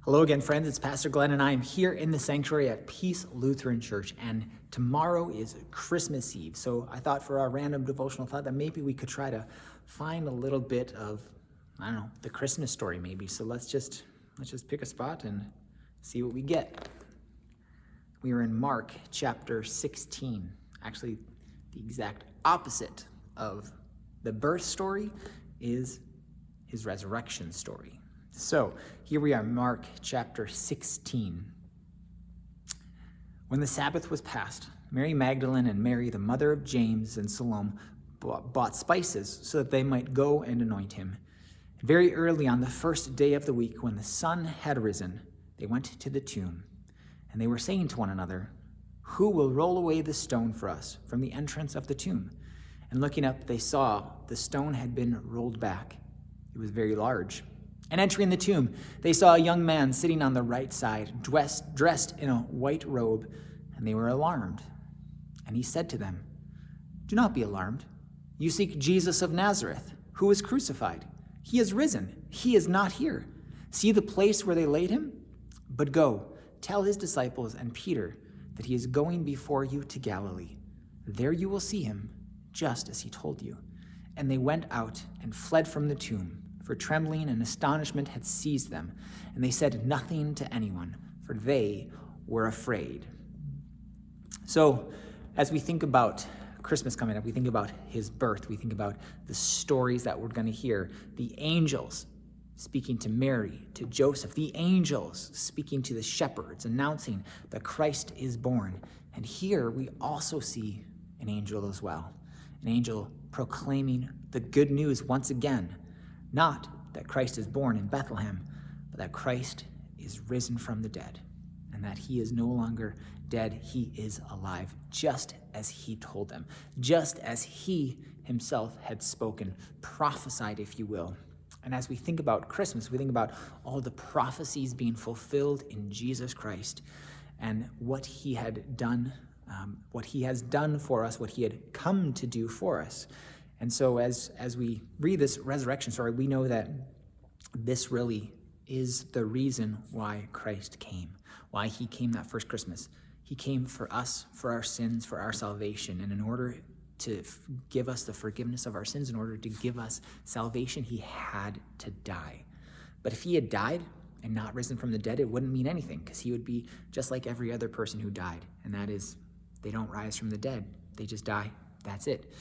Hello again, friends. It's Pastor Glenn, and I am here in the sanctuary at Peace Lutheran Church, and tomorrow is Christmas Eve. So I thought for our random devotional thought that maybe we could try to find a little bit of, the Christmas story maybe. So let's just pick a spot and see what we get. We are in Mark chapter 16. Actually, the exact opposite of the birth story is his resurrection story. So here we are, Mark chapter 16. When the Sabbath was past, Mary Magdalene and Mary, the mother of James and Salome, bought spices so that they might go and anoint him. Very early on the first day of the week, when the sun had risen, they went to the tomb, and they were saying to one another, "Who will roll away the stone for us from the entrance of the tomb?" And looking up, they saw the stone had been rolled back. It was very large. And entering the tomb, they saw a young man sitting on the right side, dressed in a white robe, and they were alarmed. And he said to them, "Do not be alarmed. You seek Jesus of Nazareth, who was crucified. He is risen. He is not here. See the place where they laid him? But go, tell his disciples and Peter that he is going before you to Galilee. There you will see him, just as he told you." And they went out and fled from the tomb, for trembling and astonishment had seized them, and they said nothing to anyone, for they were afraid. So, as we think about Christmas coming up, we think about his birth, we think about the stories that we're going to hear, the angels speaking to Mary, to Joseph, the angels speaking to the shepherds, announcing that Christ is born. And here we also see an angel as well, an angel proclaiming the good news once again. Not that Christ is born in Bethlehem, but that Christ is risen from the dead, and that he is no longer dead, he is alive, just as he told them, just as he himself had spoken, prophesied, if you will. And as we think about Christmas, we think about all the prophecies being fulfilled in Jesus Christ and what he had done, what he has done for us, what he had come to do for us. And so as we read this resurrection story, we know that this really is the reason why Christ came, why he came that first Christmas. He came for us, for our sins, for our salvation. And in order to give us the forgiveness of our sins, in order to give us salvation, he had to die. But if he had died and not risen from the dead, it wouldn't mean anything, because he would be just like every other person who died. And that is, they don't rise from the dead. They just die. That's it.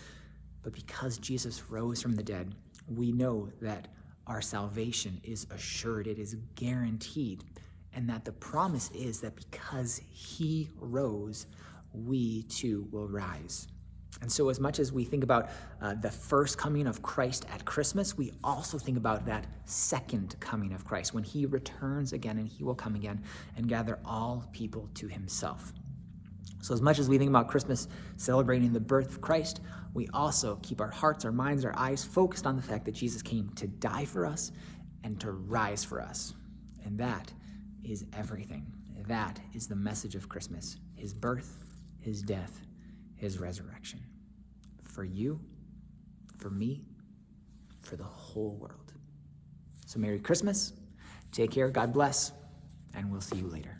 But because Jesus rose from the dead, we know that our salvation is assured, it is guaranteed, and that the promise is that because he rose, we too will rise. And so as much as we think about the first coming of Christ at Christmas, we also think about that second coming of Christ, when he returns again, and he will come again and gather all people to himself. So as much as we think about Christmas celebrating the birth of Christ, we also keep our hearts, our minds, our eyes focused on the fact that Jesus came to die for us and to rise for us. And that is everything. That is the message of Christmas: his birth, his death, his resurrection. For you, for me, for the whole world. So Merry Christmas. Take care. God bless. And we'll see you later.